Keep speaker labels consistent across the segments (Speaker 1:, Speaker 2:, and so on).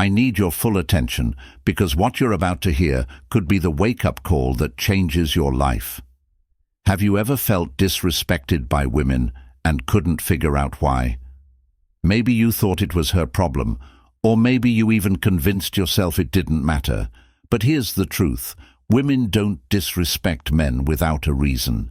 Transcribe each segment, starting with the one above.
Speaker 1: I need your full attention because what you're about to hear could be the wake-up call that changes your life. Have you ever felt disrespected by women and couldn't figure out why? Maybe you thought it was her problem, or maybe you even convinced yourself it didn't matter. But here's the truth. Women don't disrespect men without a reason.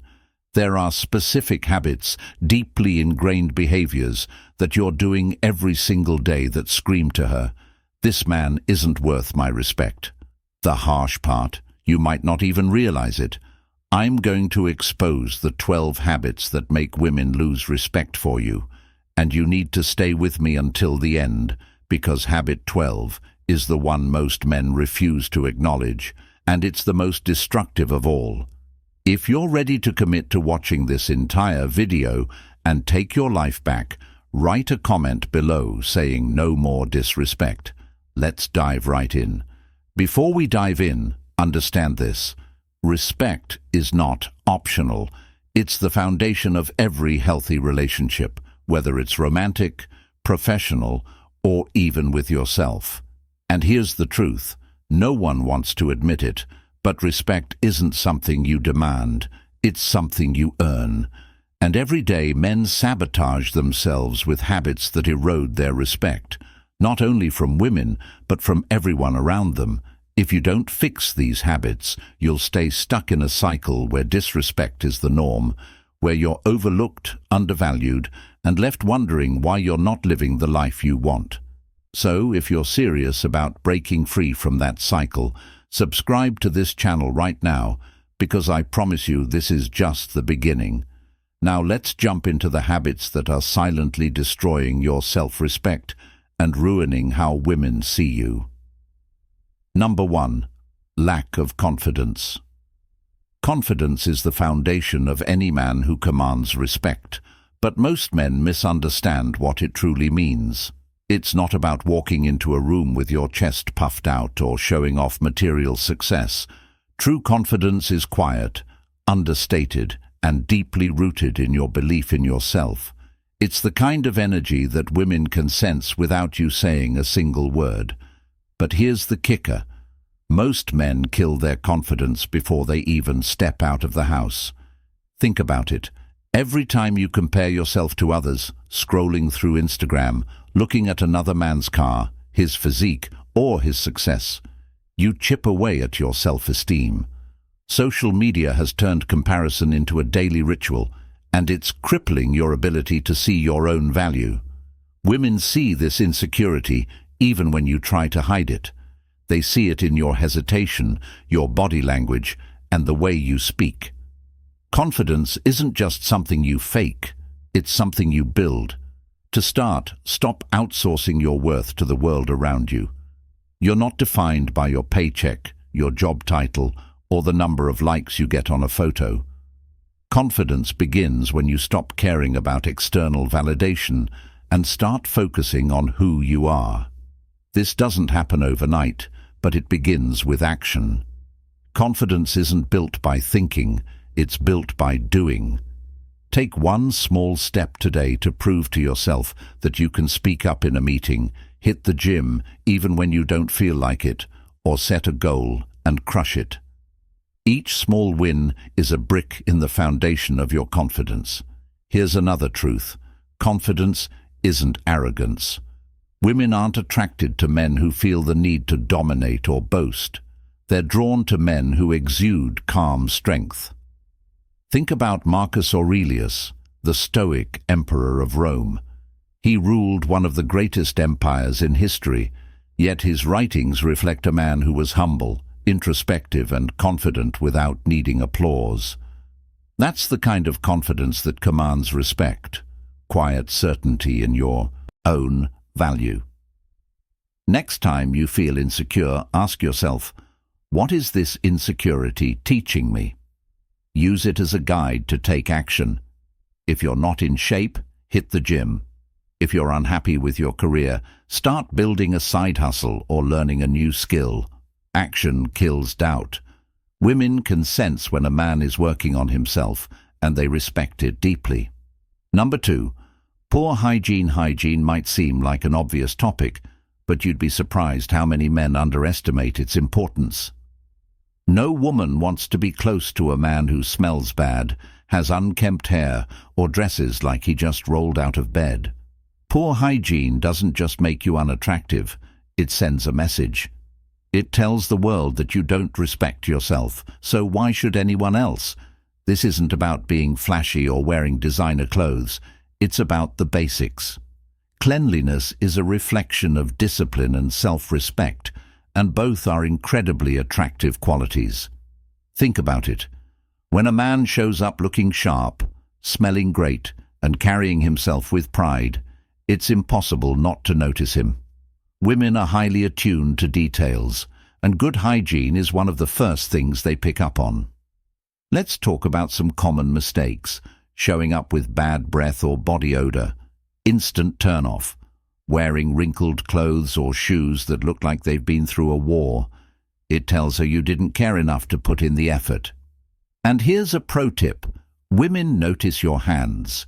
Speaker 1: There are specific habits, deeply ingrained behaviors that you're doing every single day that scream to her, "This man isn't worth my respect." The harsh part, you might not even realize it. I'm going to expose the 12 habits that make women lose respect for you, and you need to stay with me until the end, because habit 12 is the one most men refuse to acknowledge, and it's the most destructive of all. If you're ready to commit to watching this entire video and take your life back, write a comment below saying "no more disrespect." Let's dive right in. Before we dive in, understand this. Respect is not optional. It's the foundation of every healthy relationship, whether it's romantic, professional, or even with yourself. And here's the truth. No one wants to admit it, but respect isn't something you demand. It's something you earn. And every day men sabotage themselves with habits that erode their respect, not only from women, but from everyone around them. If you don't fix these habits, you'll stay stuck in a cycle where disrespect is the norm, where you're overlooked, undervalued, and left wondering why you're not living the life you want. So, if you're serious about breaking free from that cycle, subscribe to this channel right now, because I promise you this is just the beginning. Now let's jump into the habits that are silently destroying your self-respect and ruining how women see you. Number 1. Lack of confidence. Confidence is the foundation of any man who commands respect, but most men misunderstand what it truly means. It's not about walking into a room with your chest puffed out or showing off material success. True confidence is quiet, understated, and deeply rooted in your belief in yourself. It's the kind of energy that women can sense without you saying a single word. But here's the kicker. Most men kill their confidence before they even step out of the house. Think about it. Every time you compare yourself to others, scrolling through Instagram, looking at another man's car, his physique, or his success, you chip away at your self-esteem. Social media has turned comparison into a daily ritual, and it's crippling your ability to see your own value. Women see this insecurity even when you try to hide it. They see it in your hesitation, your body language, and the way you speak. Confidence isn't just something you fake, it's something you build. To start, stop outsourcing your worth to the world around you. You're not defined by your paycheck, your job title, or the number of likes you get on a photo. Confidence begins when you stop caring about external validation and start focusing on who you are. This doesn't happen overnight, but it begins with action. Confidence isn't built by thinking, it's built by doing. Take one small step today to prove to yourself that you can speak up in a meeting, hit the gym even when you don't feel like it, or set a goal and crush it. Each small win is a brick in the foundation of your confidence. Here's another truth. Confidence isn't arrogance. Women aren't attracted to men who feel the need to dominate or boast. They're drawn to men who exude calm strength. Think about Marcus Aurelius, the Stoic emperor of Rome. He ruled one of the greatest empires in history, yet his writings reflect a man who was humble, introspective, and confident without needing applause. That's the kind of confidence that commands respect, quiet certainty in your own value. Next time you feel insecure, ask yourself, what is this insecurity teaching me? Use it as a guide to take action. If you're not in shape, hit the gym. If you're unhappy with your career, start building a side hustle or learning a new skill. Action kills doubt. Women can sense when a man is working on himself, and they respect it deeply. Number 2. Poor hygiene. Hygiene might seem like an obvious topic, but you'd be surprised how many men underestimate its importance. No woman wants to be close to a man who smells bad, has unkempt hair, or dresses like he just rolled out of bed. Poor hygiene doesn't just make you unattractive, it sends a message. It tells the world that you don't respect yourself, so why should anyone else? This isn't about being flashy or wearing designer clothes, it's about the basics. Cleanliness is a reflection of discipline and self-respect, and both are incredibly attractive qualities. Think about it. When a man shows up looking sharp, smelling great, and carrying himself with pride, it's impossible not to notice him. Women are highly attuned to details, and good hygiene is one of the first things they pick up on. Let's talk about some common mistakes. Showing up with bad breath or body odor, instant turn-off. Wearing wrinkled clothes or shoes that look like they've been through a war. It tells her you didn't care enough to put in the effort. And here's a pro tip. Women notice your hands.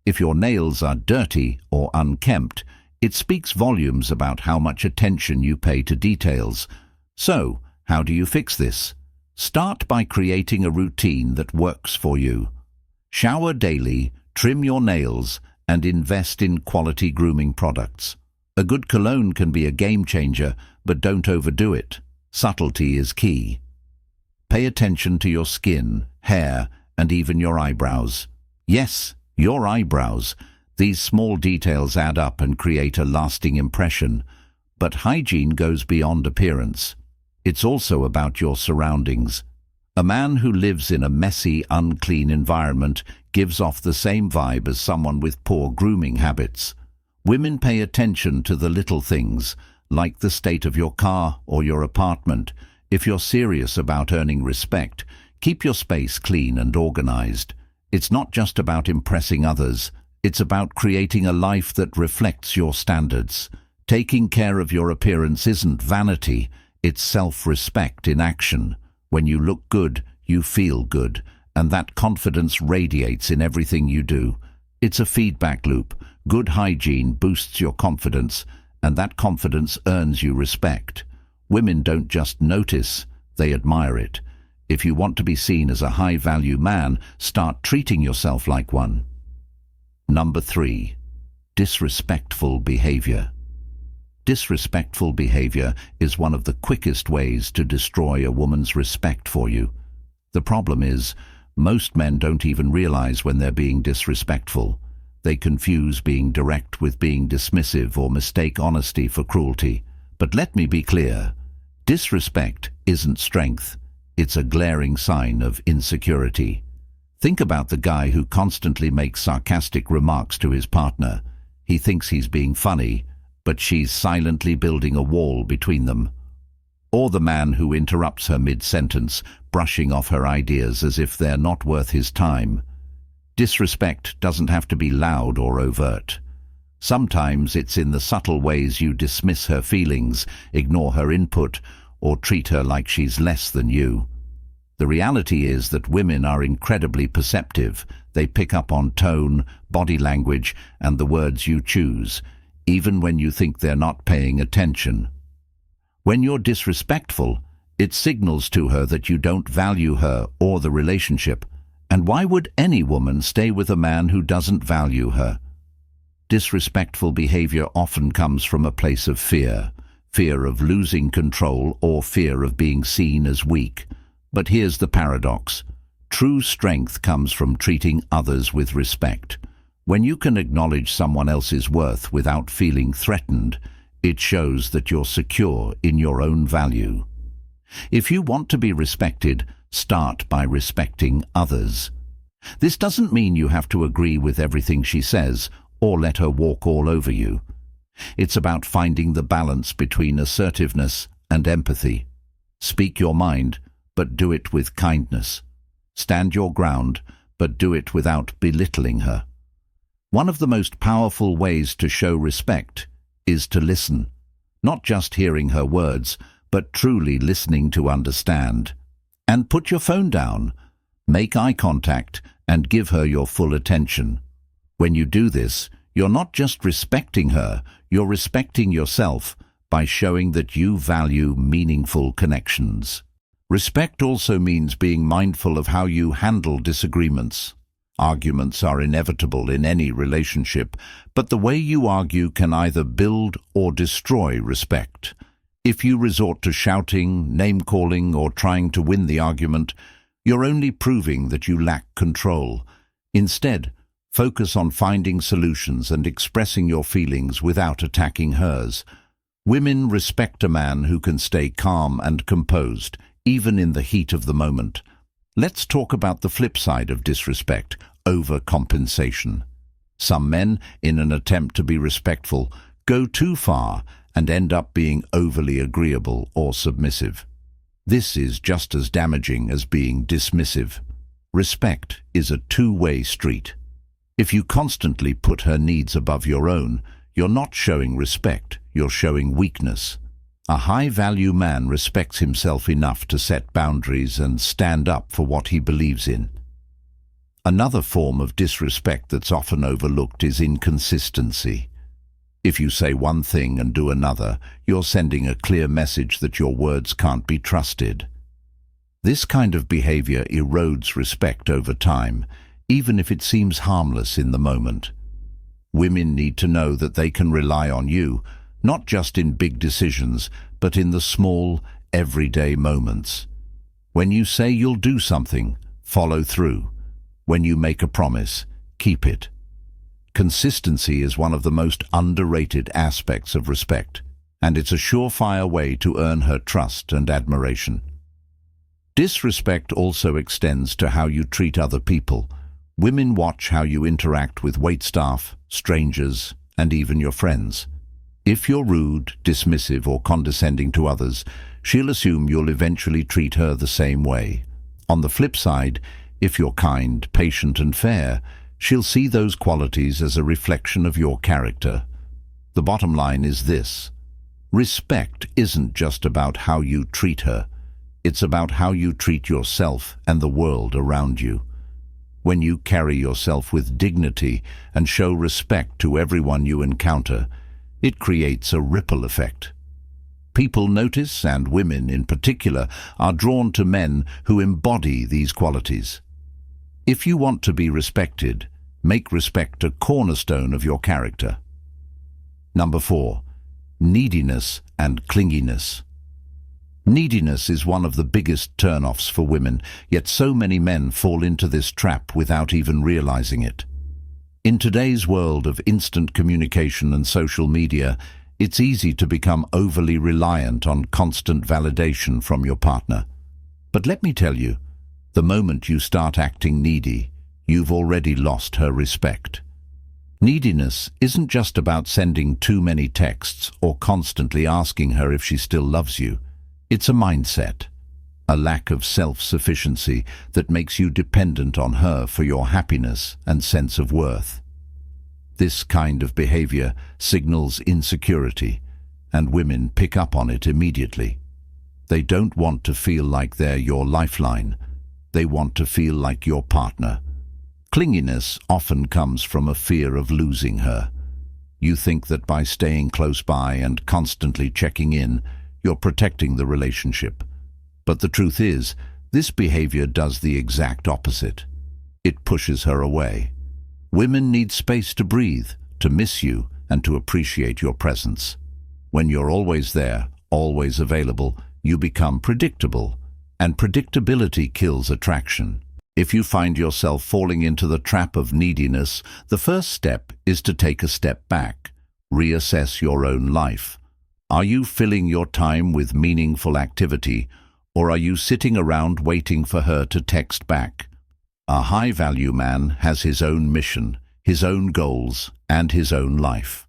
Speaker 1: If your nails are dirty or unkempt, it speaks volumes about how much attention you pay to details. So, how do you fix this? Start by creating a routine that works for you. Shower daily, trim your nails, and invest in quality grooming products. A good cologne can be a game changer, but don't overdo it. Subtlety is key. Pay attention to your skin, hair, and even your eyebrows. Yes, your eyebrows. These small details add up and create a lasting impression. But hygiene goes beyond appearance. It's also about your surroundings. A man who lives in a messy, unclean environment gives off the same vibe as someone with poor grooming habits. Women pay attention to the little things, like the state of your car or your apartment. If you're serious about earning respect, keep your space clean and organized. It's not just about impressing others, it's about creating a life that reflects your standards. Taking care of your appearance isn't vanity, it's self-respect in action. When you look good, you feel good, and that confidence radiates in everything you do. It's a feedback loop. Good hygiene boosts your confidence, and that confidence earns you respect. Women don't just notice, they admire it. If you want to be seen as a high-value man, start treating yourself like one. Number 3. Disrespectful behavior. Disrespectful behavior is one of the quickest ways to destroy a woman's respect for you. The problem is, most men don't even realize when they're being disrespectful. They confuse being direct with being dismissive or mistake honesty for cruelty. But let me be clear, disrespect isn't strength. It's a glaring sign of insecurity. Think about the guy who constantly makes sarcastic remarks to his partner. He thinks he's being funny, but she's silently building a wall between them. Or the man who interrupts her mid-sentence, brushing off her ideas as if they're not worth his time. Disrespect doesn't have to be loud or overt. Sometimes it's in the subtle ways you dismiss her feelings, ignore her input, or treat her like she's less than you. The reality is that women are incredibly perceptive. They pick up on tone, body language, and the words you choose, even when you think they're not paying attention. When you're disrespectful, it signals to her that you don't value her or the relationship. And why would any woman stay with a man who doesn't value her? Disrespectful behavior often comes from a place of fear. Fear of losing control or fear of being seen as weak. But here's the paradox. True strength comes from treating others with respect. When you can acknowledge someone else's worth without feeling threatened, it shows that you're secure in your own value. If you want to be respected, start by respecting others. This doesn't mean you have to agree with everything she says or let her walk all over you. It's about finding the balance between assertiveness and empathy. Speak your mind, but do it with kindness. Stand your ground, but do it without belittling her. One of the most powerful ways to show respect is to listen, not just hearing her words, but truly listening to understand. And put your phone down, make eye contact, and give her your full attention. When you do this, you're not just respecting her, you're respecting yourself. by showing that you value meaningful connections. Respect also means being mindful of how you handle disagreements. Arguments are inevitable in any relationship, but the way you argue can either build or destroy respect. If you resort to shouting, name-calling, or trying to win the argument, you're only proving that you lack control. Instead, focus on finding solutions and expressing your feelings without attacking hers. Women respect a man who can stay calm and composed, even in the heat of the moment. Let's talk about the flip side of disrespect: overcompensation. Some men, in an attempt to be respectful, go too far and end up being overly agreeable or submissive. This is just as damaging as being dismissive. Respect is a two-way street. If you constantly put her needs above your own, you're not showing respect, you're showing weakness. A high-value man respects himself enough to set boundaries and stand up for what he believes in. Another form of disrespect that's often overlooked is inconsistency. If you say one thing and do another, you're sending a clear message that your words can't be trusted. This kind of behavior erodes respect over time, even if it seems harmless in the moment. Women need to know that they can rely on you, not just in big decisions, but in the small, everyday moments. When you say you'll do something, follow through. When you make a promise, keep it. Consistency is one of the most underrated aspects of respect, and it's a surefire way to earn her trust and admiration. Disrespect also extends to how you treat other people. Women watch how you interact with waitstaff, strangers, and even your friends. If you're rude, dismissive, or condescending to others, she'll assume you'll eventually treat her the same way. On the flip side, if you're kind, patient, and fair, she'll see those qualities as a reflection of your character. The bottom line is this: respect isn't just about how you treat her. It's about how you treat yourself and the world around you. When you carry yourself with dignity and show respect to everyone you encounter, it creates a ripple effect. People notice, and women in particular are drawn to men who embody these qualities. If you want to be respected, make respect a cornerstone of your character. Number 4. Neediness and clinginess. Neediness is one of the biggest turn-offs for women, yet so many men fall into this trap without even realizing it. In today's world of instant communication and social media, it's easy to become overly reliant on constant validation from your partner. But let me tell you, the moment you start acting needy, you've already lost her respect. Neediness isn't just about sending too many texts or constantly asking her if she still loves you. It's a mindset, a lack of self-sufficiency that makes you dependent on her for your happiness and sense of worth. This kind of behavior signals insecurity, and women pick up on it immediately. They don't want to feel like they're your lifeline. They want to feel like your partner. Clinginess often comes from a fear of losing her. You think that by staying close by and constantly checking in, you're protecting the relationship. But the truth is, this behavior does the exact opposite. It pushes her away. Women need space to breathe, to miss you, and to appreciate your presence. When you're always there, always available, you become predictable, and predictability kills attraction. If you find yourself falling into the trap of neediness, the first step is to take a step back, reassess your own life. Are you filling your time with meaningful activity, or are you sitting around waiting for her to text back? A high-value man has his own mission, his own goals, and his own life.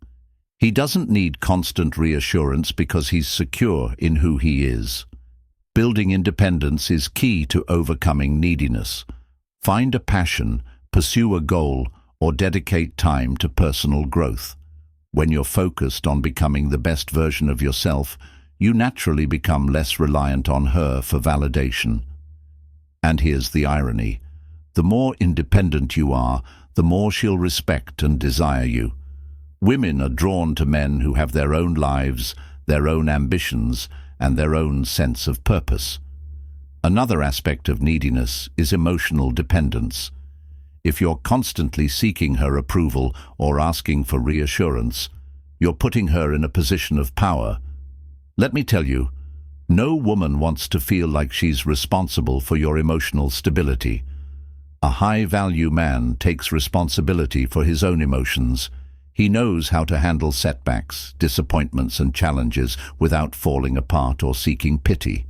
Speaker 1: He doesn't need constant reassurance because he's secure in who he is. Building independence is key to overcoming neediness. Find a passion, pursue a goal, or dedicate time to personal growth. When you're focused on becoming the best version of yourself, you naturally become less reliant on her for validation. And here's the irony. The more independent you are, the more she'll respect and desire you. Women are drawn to men who have their own lives, their own ambitions, and their own sense of purpose. Another aspect of neediness is emotional dependence. If you're constantly seeking her approval or asking for reassurance, you're putting her in a position of power. Let me tell you, no woman wants to feel like she's responsible for your emotional stability. A high-value man takes responsibility for his own emotions. He knows how to handle setbacks, disappointments, and challenges without falling apart or seeking pity.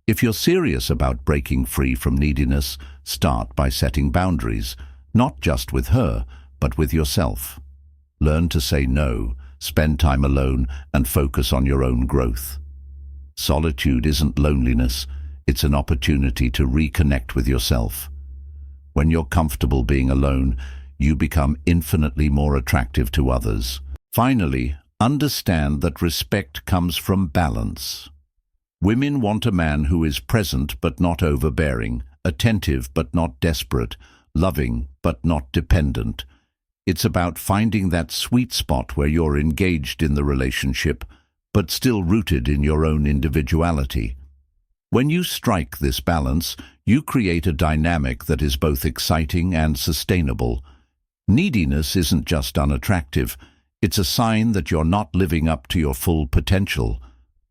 Speaker 1: If you're serious about breaking free from neediness, start by setting boundaries, not just with her, but with yourself. Learn to say no, spend time alone, and focus on your own growth. Solitude isn't loneliness, it's an opportunity to reconnect with yourself. When you're comfortable being alone, you become infinitely more attractive to others. Finally, understand that respect comes from balance. Women want a man who is present but not overbearing, attentive but not desperate, loving but not dependent. It's about finding that sweet spot where you're engaged in the relationship, but still rooted in your own individuality. When you strike this balance, you create a dynamic that is both exciting and sustainable. Neediness isn't just unattractive, it's a sign that you're not living up to your full potential.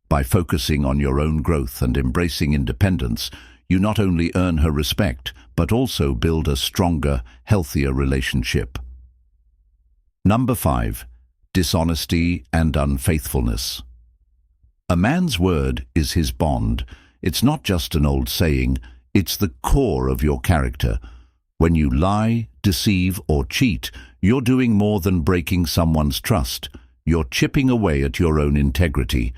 Speaker 1: By focusing on your own growth and embracing independence, you not only earn her respect, but also build a stronger, healthier relationship. Number 5. Dishonesty and unfaithfulness. A man's word is his bond. It's not just an old saying, it's the core of your character. When you lie, deceive, or cheat, you're doing more than breaking someone's trust. You're chipping away at your own integrity.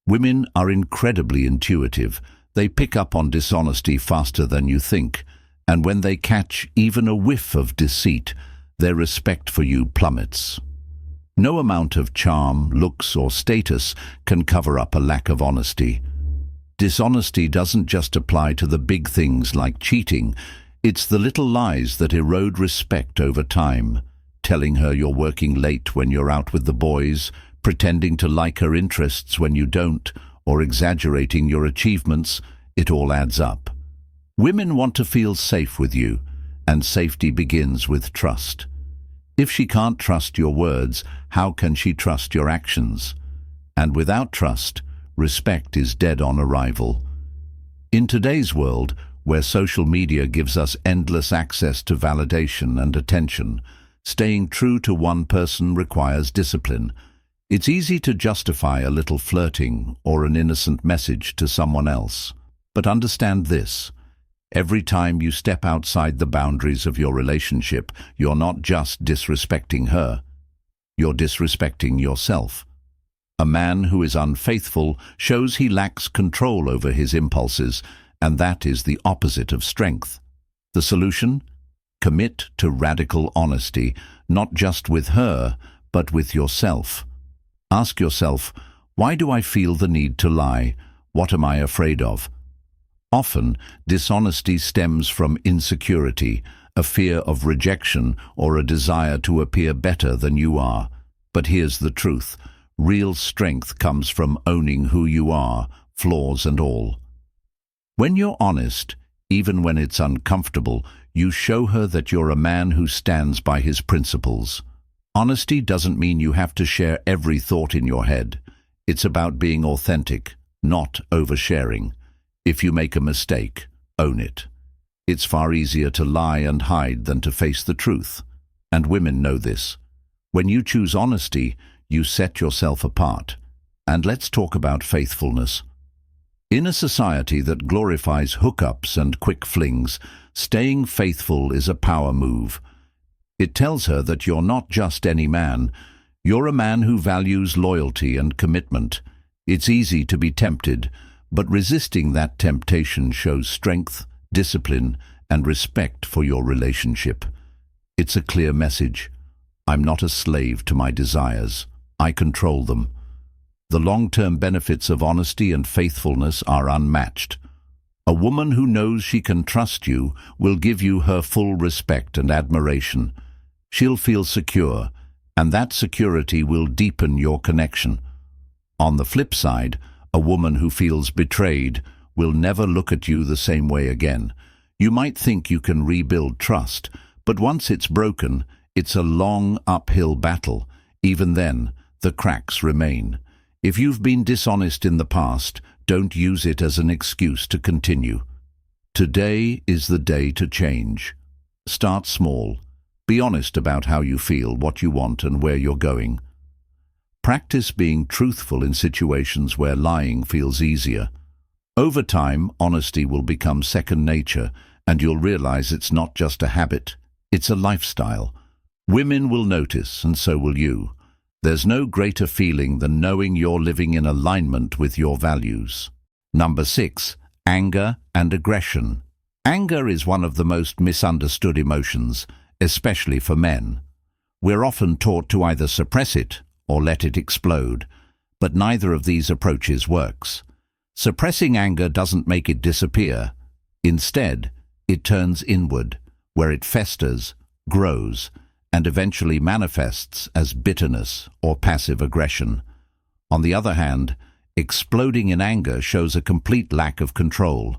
Speaker 1: Women are incredibly intuitive. They pick up on dishonesty faster than you think, and when they catch even a whiff of deceit, their respect for you plummets. No amount of charm, looks, or status can cover up a lack of honesty. Dishonesty doesn't just apply to the big things like cheating. It's the little lies that erode respect over time. Telling her you're working late when you're out with the boys, pretending to like her interests when you don't, or exaggerating your achievements, it all adds up. Women want to feel safe with you, and safety begins with trust. If she can't trust your words, how can she trust your actions? And without trust, respect is dead on arrival. In today's world, where social media gives us endless access to validation and attention, staying true to one person requires discipline. It's easy to justify a little flirting or an innocent message to someone else. But understand this. Every time you step outside the boundaries of your relationship, you're not just disrespecting her. You're disrespecting yourself. A man who is unfaithful shows he lacks control over his impulses, and that is the opposite of strength. The solution? Commit to radical honesty, not just with her, but with yourself. Ask yourself, why do I feel the need to lie? What am I afraid of? Often, dishonesty stems from insecurity, a fear of rejection, or a desire to appear better than you are. But here's the truth. Real strength comes from owning who you are, flaws and all. When you're honest, even when it's uncomfortable, you show her that you're a man who stands by his principles. Honesty doesn't mean you have to share every thought in your head. It's about being authentic, not oversharing. If you make a mistake, own it. It's far easier to lie and hide than to face the truth. And women know this. When you choose honesty, you set yourself apart. And let's talk about faithfulness. In a society that glorifies hookups and quick flings, staying faithful is a power move. It tells her that you're not just any man. You're a man who values loyalty and commitment. It's easy to be tempted, but resisting that temptation shows strength, discipline, and respect for your relationship. It's a clear message. I'm not a slave to my desires. I control them. The long-term benefits of honesty and faithfulness are unmatched. A woman who knows she can trust you will give you her full respect and admiration. She'll feel secure, and that security will deepen your connection. On the flip side, a woman who feels betrayed will never look at you the same way again. You might think you can rebuild trust, but once it's broken, it's a long uphill battle. Even then, the cracks remain. If you've been dishonest in the past, don't use it as an excuse to continue. Today is the day to change. Start small. Be honest about how you feel, what you want, and where you're going. Practice being truthful in situations where lying feels easier. Over time, honesty will become second nature, and you'll realize it's not just a habit, it's a lifestyle. Women will notice, and so will you. There's no greater feeling than knowing you're living in alignment with your values. Number 6. Anger and aggression. Anger is one of the most misunderstood emotions, especially for men. We're often taught to either suppress it or let it explode, but neither of these approaches works. Suppressing anger doesn't make it disappear. Instead, it turns inward, where it festers, grows, and eventually manifests as bitterness or passive aggression. On the other hand, exploding in anger shows a complete lack of control.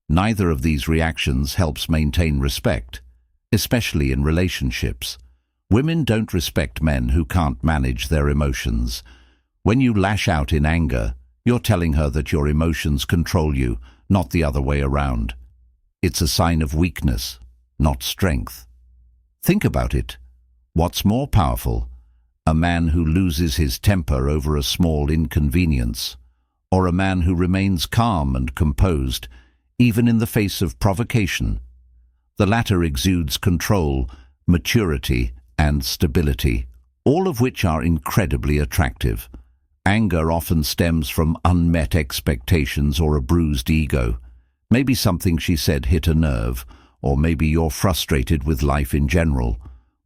Speaker 1: Neither of these reactions helps maintain respect, especially in relationships. Women don't respect men who can't manage their emotions. When you lash out in anger, you're telling her that your emotions control you, not the other way around. It's a sign of weakness, not strength. Think about it. What's more powerful, a man who loses his temper over a small inconvenience, or a man who remains calm and composed, even in the face of provocation? The latter exudes control, maturity, and stability, all of which are incredibly attractive. Anger often stems from unmet expectations or a bruised ego. Maybe something she said hit a nerve, or maybe you're frustrated with life in general.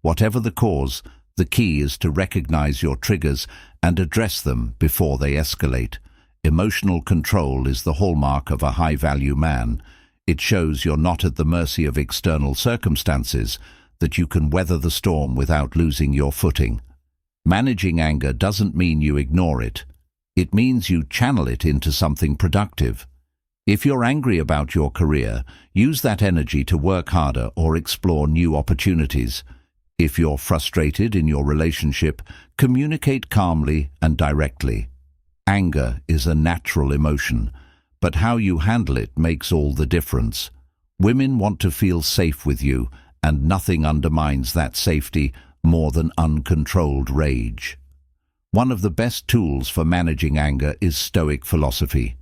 Speaker 1: Whatever the cause, the key is to recognize your triggers and address them before they escalate. Emotional control is the hallmark of a high-value man. It shows you're not at the mercy of external circumstances, that you can weather the storm without losing your footing. Managing anger doesn't mean you ignore it. It means you channel it into something productive. If you're angry about your career, use that energy to work harder or explore new opportunities. If you're frustrated in your relationship, communicate calmly and directly. Anger is a natural emotion, but how you handle it makes all the difference. Women want to feel safe with you, and nothing undermines that safety more than uncontrolled rage. One of the best tools for managing anger is Stoic philosophy.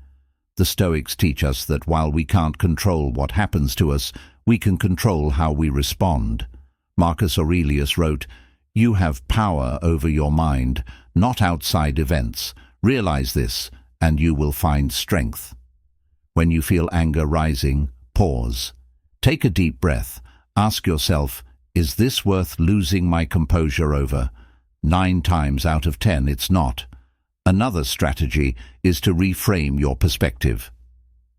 Speaker 1: The Stoics teach us that while we can't control what happens to us, we can control how we respond. Marcus Aurelius wrote, "You have power over your mind, not outside events. Realize this, and you will find strength." When you feel anger rising, pause. Take a deep breath. Ask yourself, is this worth losing my composure over? 9 times out of 10, it's not. Another strategy is to reframe your perspective.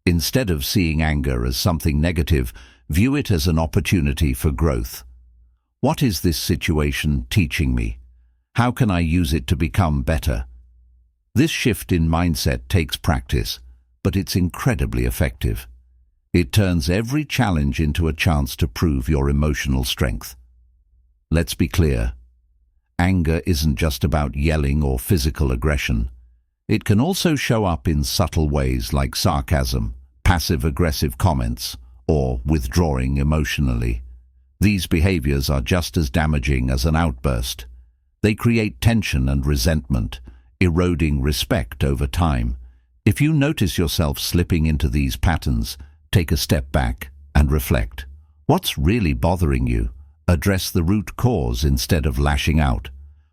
Speaker 1: Instead of seeing anger as something negative, view it as an opportunity for growth. What is this situation teaching me? How can I use it to become better? This shift in mindset takes practice, but it's incredibly effective. It turns every challenge into a chance to prove your emotional strength. Let's be clear. Anger isn't just about yelling or physical aggression. It can also show up in subtle ways like sarcasm, passive-aggressive comments, or withdrawing emotionally. These behaviors are just as damaging as an outburst. They create tension and resentment, eroding respect over time. If you notice yourself slipping into these patterns, take a step back and reflect. What's really bothering you? Address the root cause instead of lashing out.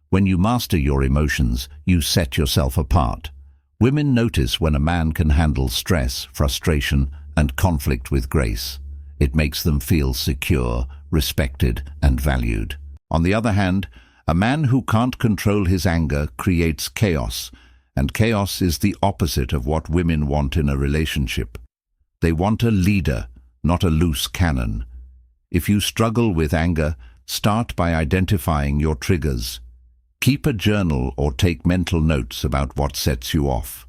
Speaker 1: When you master your emotions, you set yourself apart. Women notice when a man can handle stress, frustration, and conflict with grace. It makes them feel secure, respected, and valued. On the other hand, a man who can't control his anger creates chaos, and chaos is the opposite of what women want in a relationship. They want a leader, not a loose cannon. If you struggle with anger, start by identifying your triggers. Keep a journal or take mental notes about what sets you off.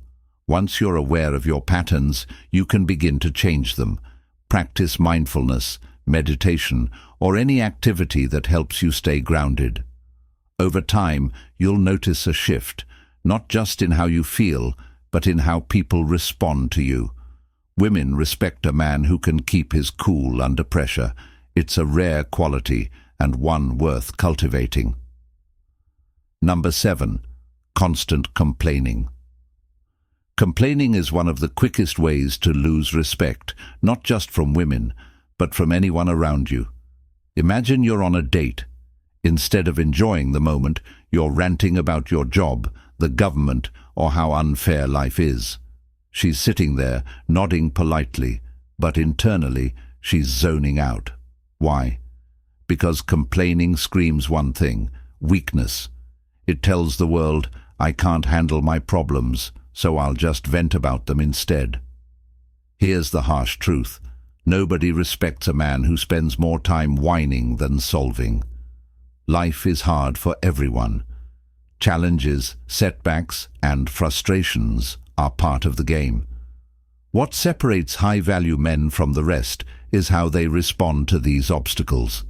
Speaker 1: Once you're aware of your patterns, you can begin to change them. Practice mindfulness, meditation, or any activity that helps you stay grounded. Over time, you'll notice a shift, not just in how you feel, but in how people respond to you. Women respect a man who can keep his cool under pressure. It's a rare quality and one worth cultivating. Number 7. Constant complaining. Complaining is one of the quickest ways to lose respect, not just from women, but from anyone around you. Imagine you're on a date. Instead of enjoying the moment, you're ranting about your job, the government, or how unfair life is. She's sitting there, nodding politely, but internally, she's zoning out. Why? Because complaining screams one thing: weakness. It tells the world, I can't handle my problems, so I'll just vent about them instead. Here's the harsh truth. Nobody respects a man who spends more time whining than solving. Life is hard for everyone. Challenges, setbacks, and frustrations are part of the game. What separates high-value men from the rest is how they respond to these obstacles.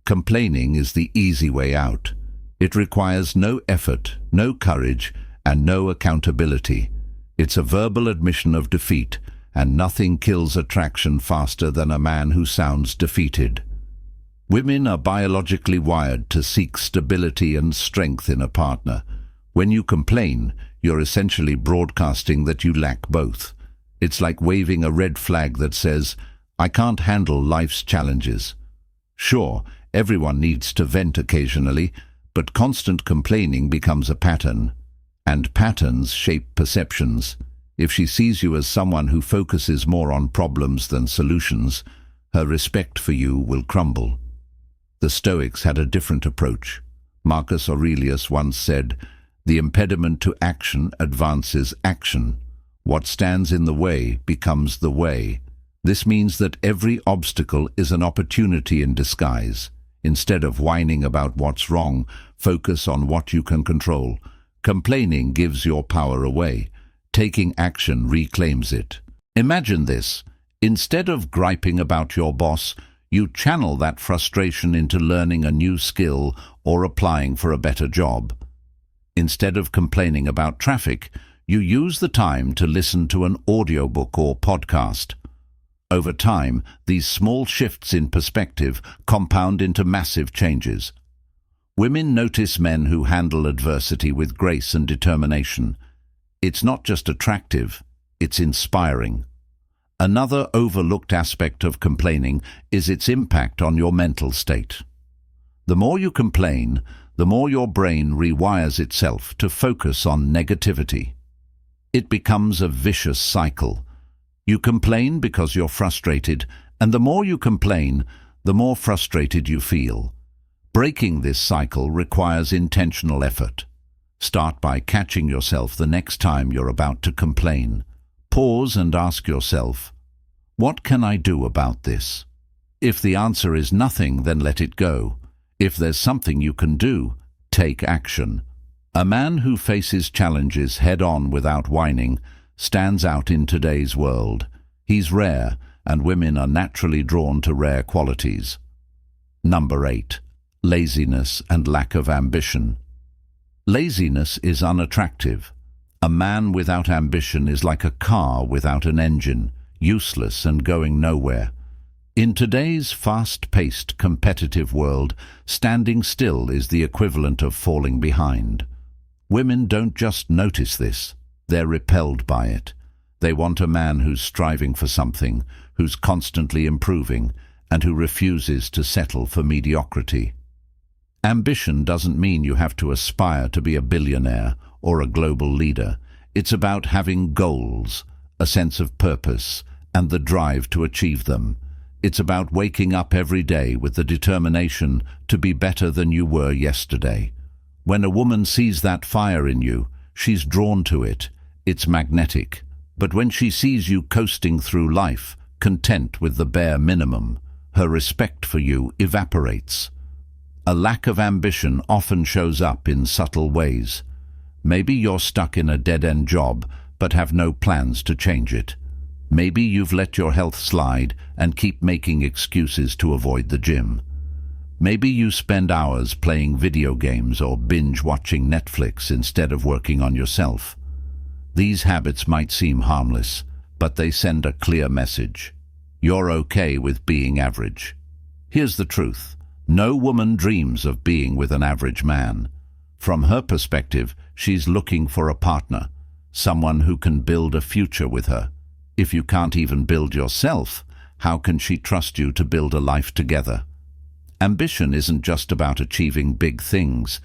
Speaker 1: Complaining is the easy way out. It requires no effort, no courage, and no accountability. It's a verbal admission of defeat, and nothing kills attraction faster than a man who sounds defeated. Women are biologically wired to seek stability and strength in a partner. When you complain, you're essentially broadcasting that you lack both. It's like waving a red flag that says, I can't handle life's challenges. Sure, everyone needs to vent occasionally, but constant complaining becomes a pattern. And patterns shape perceptions. If she sees you as someone who focuses more on problems than solutions, her respect for you will crumble. The Stoics had a different approach. Marcus Aurelius once said, the impediment to action advances action. What stands in the way becomes the way. This means that every obstacle is an opportunity in disguise. Instead of whining about what's wrong, focus on what you can control. Complaining gives your power away. Taking action reclaims it. Imagine this. Instead of griping about your boss, you channel that frustration into learning a new skill or applying for a better job. Instead of complaining about traffic, you use the time to listen to an audiobook or podcast. Over time, these small shifts in perspective compound into massive changes. Women notice men who handle adversity with grace and determination. It's not just attractive, it's inspiring. Another overlooked aspect of complaining is its impact on your mental state. The more you complain, the more your brain rewires itself to focus on negativity. It becomes a vicious cycle. You complain because you're frustrated, and the more you complain, the more frustrated you feel. Breaking this cycle requires intentional effort. Start by catching yourself the next time you're about to complain. Pause and ask yourself, what can I do about this? If the answer is nothing, then let it go. If there's something you can do, take action. A man who faces challenges head-on without whining stands out in today's world. He's rare, and women are naturally drawn to rare qualities. Number 8. Laziness and lack of ambition. Laziness is unattractive. A man without ambition is like a car without an engine, useless and going nowhere. In today's fast-paced, competitive world, standing still is the equivalent of falling behind. Women don't just notice this, they're repelled by it. They want a man who's striving for something, who's constantly improving, and who refuses to settle for mediocrity. Ambition doesn't mean you have to aspire to be a billionaire or a global leader. It's about having goals, a sense of purpose, and the drive to achieve them. It's about waking up every day with the determination to be better than you were yesterday. When a woman sees that fire in you, she's drawn to it. It's magnetic. But when she sees you coasting through life, content with the bare minimum, her respect for you evaporates. A lack of ambition often shows up in subtle ways. Maybe you're stuck in a dead-end job but have no plans to change it. Maybe you've let your health slide and keep making excuses to avoid the gym. Maybe you spend hours playing video games or binge-watching Netflix instead of working on yourself. These habits might seem harmless, but they send a clear message. You're okay with being average. Here's the truth. No woman dreams of being with an average man. From her perspective, she's looking for a partner, someone who can build a future with her. If you can't even build yourself, how can she trust you to build a life together? Ambition isn't just about achieving big things.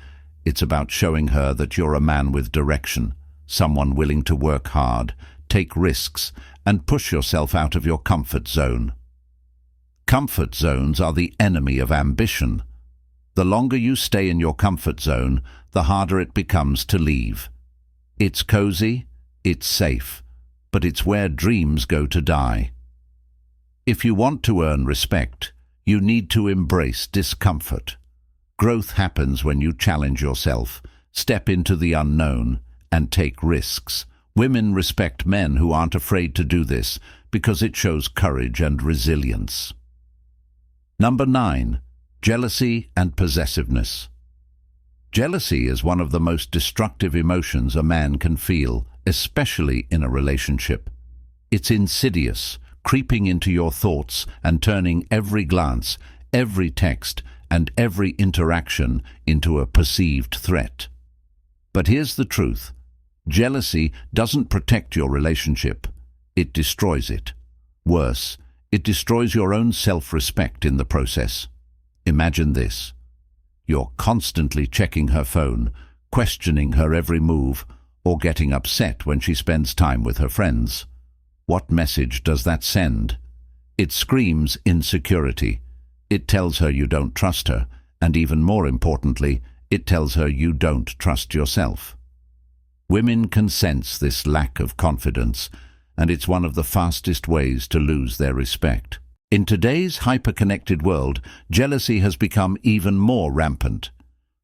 Speaker 1: It's about showing her that you're a man with direction, someone willing to work hard, take risks, and push yourself out of your comfort zone. Comfort zones are the enemy of ambition. The longer you stay in your comfort zone, the harder it becomes to leave. It's cozy, it's safe, but it's where dreams go to die. If you want to earn respect, you need to embrace discomfort. Growth happens when you challenge yourself, step into the unknown, and take risks. Women respect men who aren't afraid to do this because it shows courage and resilience. Number 9. Jealousy and possessiveness. Jealousy is one of the most destructive emotions a man can feel, especially in a relationship. It's insidious, creeping into your thoughts and turning every glance, every text, and every interaction into a perceived threat. But here's the truth. Jealousy doesn't protect your relationship. It destroys it. Worse, it destroys your own self-respect in the process. Imagine this. You're constantly checking her phone, questioning her every move, or getting upset when she spends time with her friends. What message does that send? It screams insecurity. It tells her you don't trust her, and even more importantly, it tells her you don't trust yourself. Women can sense this lack of confidence, and it's one of the fastest ways to lose their respect. In today's hyper-connected world, jealousy has become even more rampant.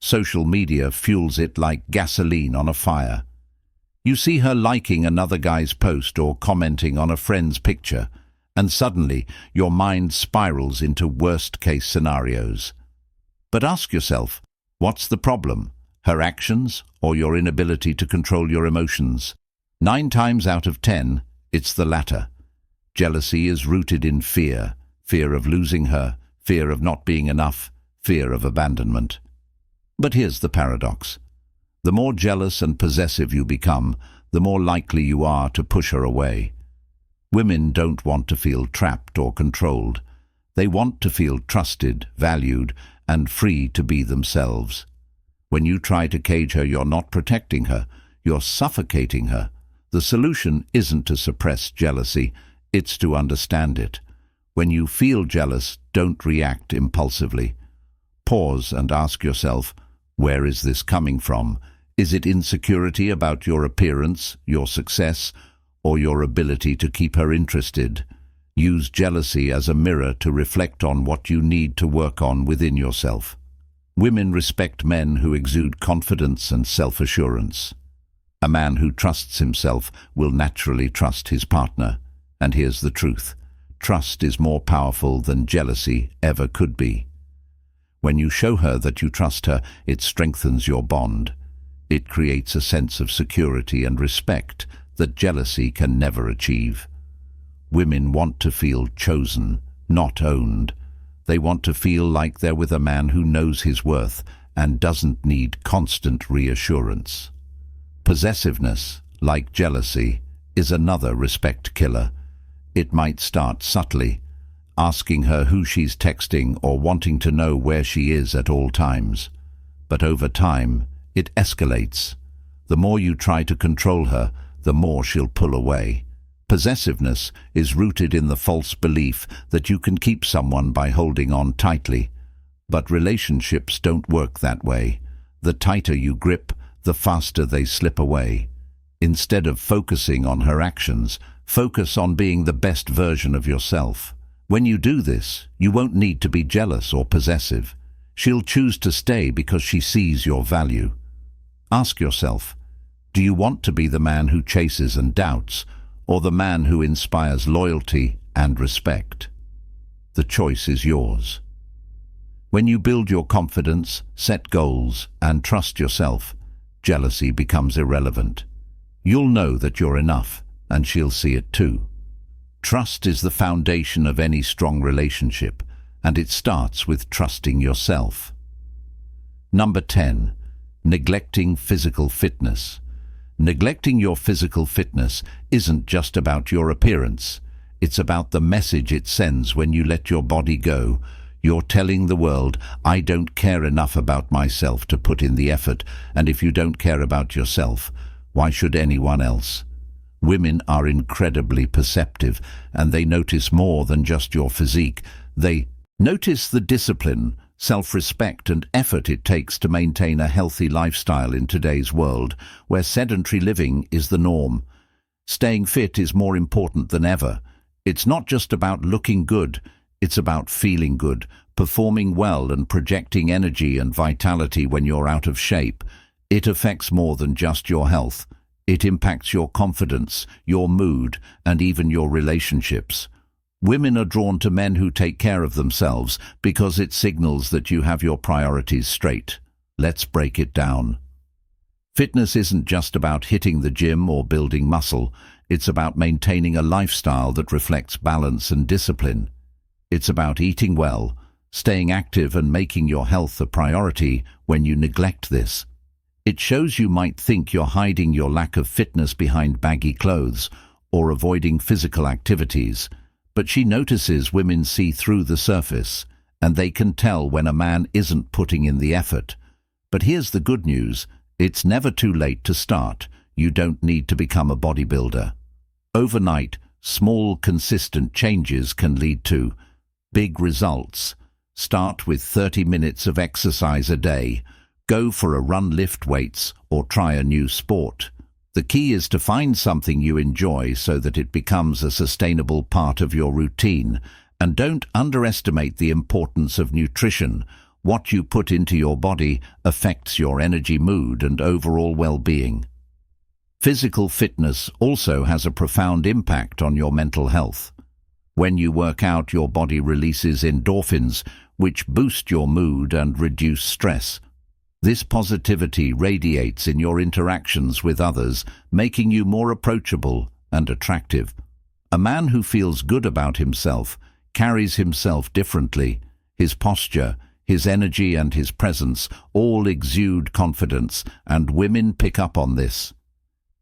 Speaker 1: Social media fuels it like gasoline on a fire. You see her liking another guy's post or commenting on a friend's picture, and suddenly your mind spirals into worst-case scenarios. But ask yourself, what's the problem? Her actions or your inability to control your emotions? 9 times out of 10, it's the latter. Jealousy is rooted in fear, fear of losing her, fear of not being enough, fear of abandonment. But here's the paradox. The more jealous and possessive you become, the more likely you are to push her away. Women don't want to feel trapped or controlled. They want to feel trusted, valued, and free to be themselves. When you try to cage her, you're not protecting her, you're suffocating her. The solution isn't to suppress jealousy, it's to understand it. When you feel jealous, don't react impulsively. Pause and ask yourself, where is this coming from? Is it insecurity about your appearance, your success, or your ability to keep her interested? Use jealousy as a mirror to reflect on what you need to work on within yourself. Women respect men who exude confidence and self-assurance. A man who trusts himself will naturally trust his partner. And here's the truth. Trust is more powerful than jealousy ever could be. When you show her that you trust her, it strengthens your bond. It creates a sense of security and respect that jealousy can never achieve. Women want to feel chosen, not owned. They want to feel like they're with a man who knows his worth and doesn't need constant reassurance. Possessiveness, like jealousy, is another respect killer. It might start subtly, asking her who she's texting or wanting to know where she is at all times. But over time, it escalates. The more you try to control her, the more she'll pull away. Possessiveness is rooted in the false belief that you can keep someone by holding on tightly. But relationships don't work that way. The tighter you grip, the faster they slip away. Instead of focusing on her actions, focus on being the best version of yourself. When you do this, you won't need to be jealous or possessive. She'll choose to stay because she sees your value. Ask yourself, do you want to be the man who chases and doubts, or the man who inspires loyalty and respect? The choice is yours. When you build your confidence, set goals, and trust yourself, jealousy becomes irrelevant. You'll know that you're enough, and she'll see it too. Trust is the foundation of any strong relationship, and it starts with trusting yourself. Number 10. Neglecting physical fitness. Neglecting your physical fitness isn't just about your appearance. It's about the message it sends when you let your body go. You're telling the world, I don't care enough about myself to put in the effort, and if you don't care about yourself, why should anyone else? Women are incredibly perceptive, and they notice more than just your physique. They notice the discipline, self-respect and effort it takes to maintain a healthy lifestyle in today's world, where sedentary living is the norm. Staying fit is more important than ever. It's not just about looking good, it's about feeling good, performing well and projecting energy and vitality when you're out of shape. It affects more than just your health. It impacts your confidence, your mood, and even your relationships. Women are drawn to men who take care of themselves because it signals that you have your priorities straight. Let's break it down. Fitness isn't just about hitting the gym or building muscle. It's about maintaining a lifestyle that reflects balance and discipline. It's about eating well, staying active and making your health a priority when you neglect this. It shows you might think you're hiding your lack of fitness behind baggy clothes or avoiding physical activities, but she notices women see through the surface, and they can tell when a man isn't putting in the effort. But here's the good news, it's never too late to start. You don't need to become a bodybuilder. Overnight, small, consistent changes can lead to big results. Start with 30 minutes of exercise a day. Go for a run, lift weights, or try a new sport. The key is to find something you enjoy so that it becomes a sustainable part of your routine. And don't underestimate the importance of nutrition. What you put into your body affects your energy, mood, and overall well-being. Physical fitness also has a profound impact on your mental health. When you work out, your body releases endorphins, which boost your mood and reduce stress. This positivity radiates in your interactions with others, making you more approachable and attractive. A man who feels good about himself carries himself differently. His posture, his energy and his presence all exude confidence, and women pick up on this.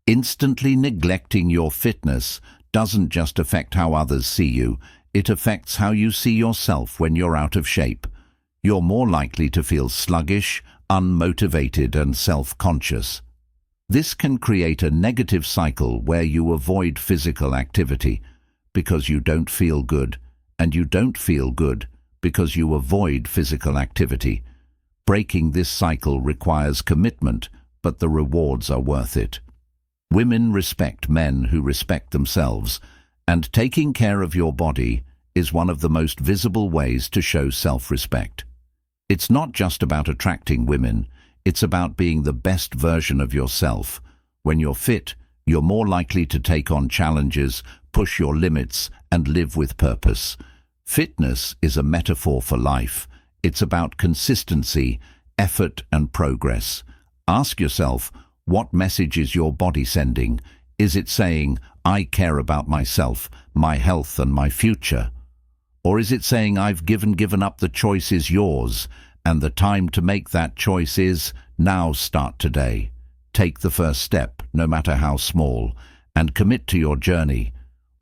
Speaker 1: Instantly neglecting your fitness doesn't just affect how others see you, it affects how you see yourself when you're out of shape. You're more likely to feel sluggish, unmotivated and self-conscious. This can create a negative cycle where you avoid physical activity because you don't feel good, and you don't feel good because you avoid physical activity. Breaking this cycle requires commitment, but the rewards are worth it. Women respect men who respect themselves, and taking care of your body is one of the most visible ways to show self-respect. It's not just about attracting women, it's about being the best version of yourself. When you're fit, you're more likely to take on challenges, push your limits, and live with purpose. Fitness is a metaphor for life. It's about consistency, effort, and progress. Ask yourself, what message is your body sending? Is it saying, I care about myself, my health, and my future? Or is it saying, I've given up, the choice is yours, and the time to make that choice is now? Start today. Take the first step, no matter how small, and commit to your journey.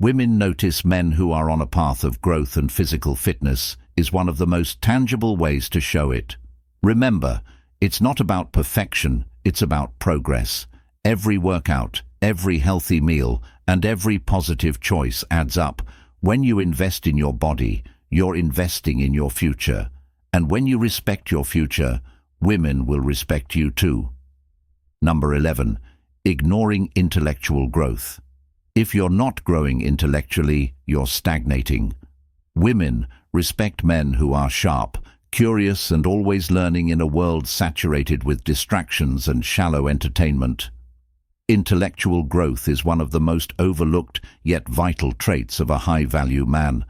Speaker 1: Women notice men who are on a path of growth, and physical fitness is one of the most tangible ways to show it. Remember, it's not about perfection, it's about progress. Every workout, every healthy meal, and every positive choice adds up. When you invest in your body, you're investing in your future. And when you respect your future, women will respect you too. Number 11. Ignoring intellectual growth. If you're not growing intellectually, you're stagnating. Women respect men who are sharp, curious and always learning in a world saturated with distractions and shallow entertainment. Intellectual growth is one of the most overlooked yet vital traits of a high-value man.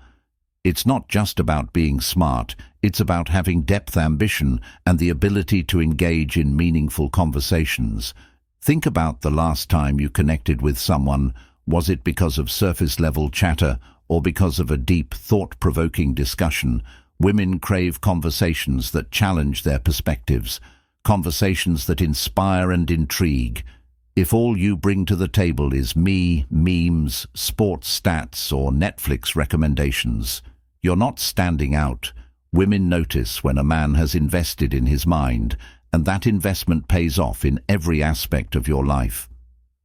Speaker 1: It's not just about being smart, it's about having depth ambition and the ability to engage in meaningful conversations. Think about the last time you connected with someone. Was it because of surface-level chatter or because of a deep, thought-provoking discussion? Women crave conversations that challenge their perspectives, conversations that inspire and intrigue. If all you bring to the table is memes, sports stats, or Netflix recommendations, you're not standing out. Women notice when a man has invested in his mind, and that investment pays off in every aspect of your life.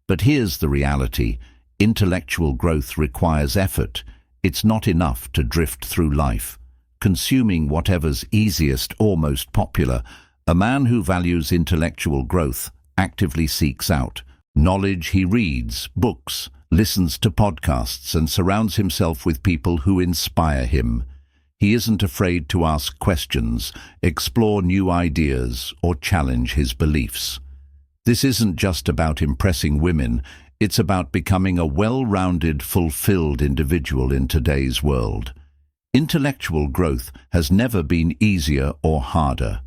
Speaker 1: But here's the reality. Intellectual growth requires effort. It's not enough to drift through life, consuming whatever's easiest or most popular. A man who values intellectual growth actively seeks out knowledge. He reads books, listens to podcasts, and surrounds himself with people who inspire him. He isn't afraid to ask questions, explore new ideas, or challenge his beliefs. This isn't just about impressing women, it's about becoming a well-rounded, fulfilled individual in today's world. Intellectual growth has never been easier or harder.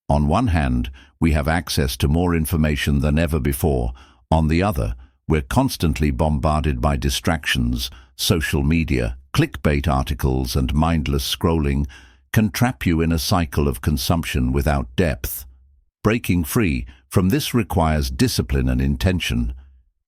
Speaker 1: On one hand, we have access to more information than ever before. On the other, we're constantly bombarded by distractions. Social media, clickbait articles, and mindless scrolling can trap you in a cycle of consumption without depth. Breaking free from this requires discipline and intention.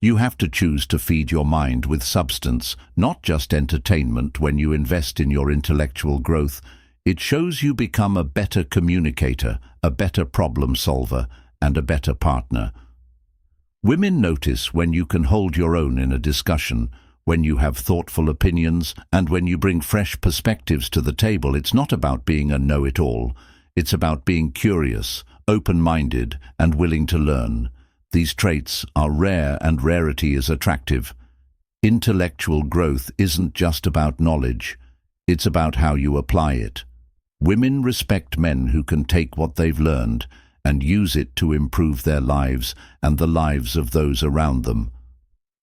Speaker 1: You have to choose to feed your mind with substance, not just entertainment. When you invest in your intellectual growth, it shows you become a better communicator, a better problem solver, and a better partner. Women notice when you can hold your own in a discussion, when you have thoughtful opinions, and when you bring fresh perspectives to the table. It's not about being a know-it-all. It's about being curious, open-minded, and willing to learn. These traits are rare, and rarity is attractive. Intellectual growth isn't just about knowledge. It's about how you apply it. Women respect men who can take what they've learned and use it to improve their lives and the lives of those around them.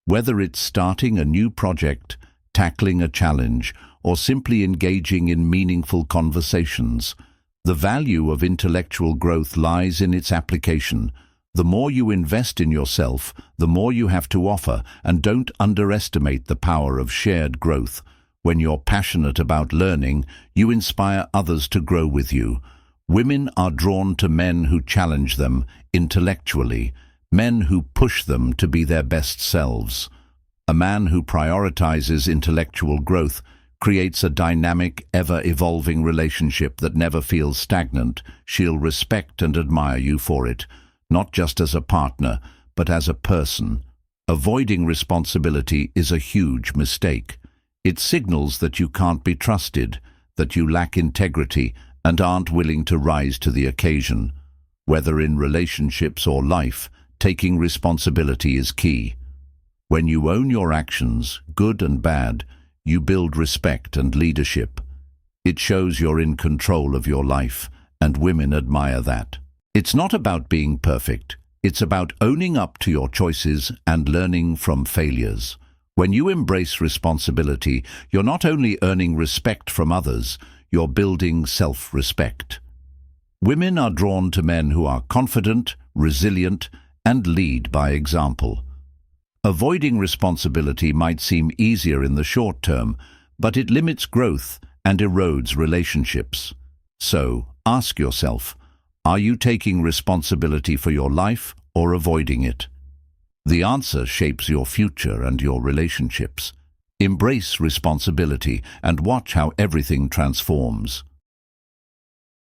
Speaker 1: Whether it's starting a new project, tackling a challenge, or simply engaging in meaningful conversations, the value of intellectual growth lies in its application. The more you invest in yourself, the more you have to offer, and don't underestimate the power of shared growth. When you're passionate about learning, you inspire others to grow with you. Women are drawn to men who challenge them intellectually, men who push them to be their best selves. A man who prioritizes intellectual growth creates a dynamic, ever-evolving relationship that never feels stagnant. She'll respect and admire you for it, not just as a partner, but as a person. Avoiding responsibility is a huge mistake. It signals that you can't be trusted, that you lack integrity, and aren't willing to rise to the occasion. Whether in relationships or life, taking responsibility is key. When you own your actions, good and bad, you build respect and leadership. It shows you're in control of your life, and women admire that. It's not about being perfect. It's about owning up to your choices and learning from failures. When you embrace responsibility, you're not only earning respect from others, you're building self-respect. Women are drawn to men who are confident, resilient, and lead by example. Avoiding responsibility might seem easier in the short term, but it limits growth and erodes relationships. So, ask yourself, are you taking responsibility for your life or avoiding it? The answer shapes your future and your relationships. Embrace responsibility and watch how everything transforms.